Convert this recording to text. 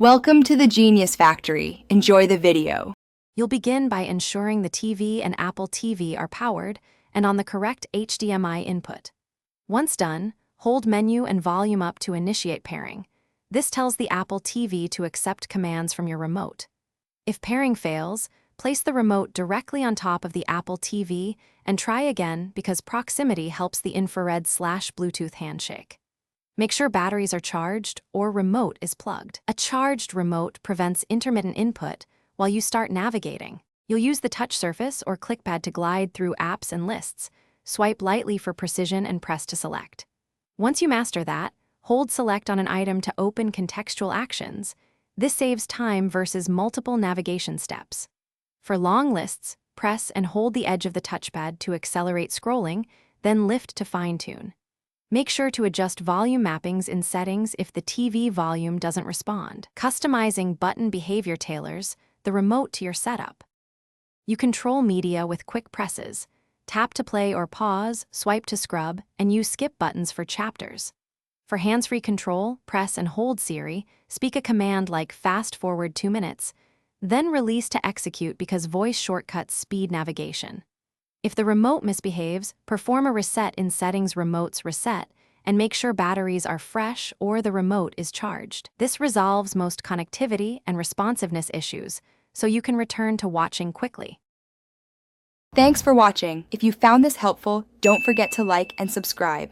Welcome to the Genius Factory. Enjoy the video. You'll begin by ensuring the TV and Apple TV are powered and on the correct HDMI input. Once done, hold menu and volume up to initiate pairing. This tells the Apple TV to accept commands from your remote. If pairing fails, place the remote directly on top of the Apple TV and try again because proximity helps the infrared/Bluetooth handshake. Make sure batteries are charged or remote is plugged. A charged remote prevents intermittent input while you start navigating. You'll use the touch surface or clickpad to glide through apps and lists. Swipe lightly for precision and press to select. Once you master that, hold select on an item to open contextual actions. This saves time versus multiple navigation steps. For long lists, press and hold the edge of the touchpad to accelerate scrolling, then lift to fine-tune. Make sure to adjust volume mappings in settings if the TV volume doesn't respond. Customizing button behavior tailors the remote to your setup. You control media with quick presses. Tap to play or pause, swipe to scrub, and use skip buttons for chapters. For hands-free control, press and hold Siri, speak a command like fast forward 2 minutes, then release to execute because voice shortcuts speed navigation. If the remote misbehaves, perform a reset in Settings Remotes Reset and make sure batteries are fresh or the remote is charged. This resolves most connectivity and responsiveness issues, so you can return to watching quickly. Thanks for watching. If you found this helpful, don't forget to like and subscribe.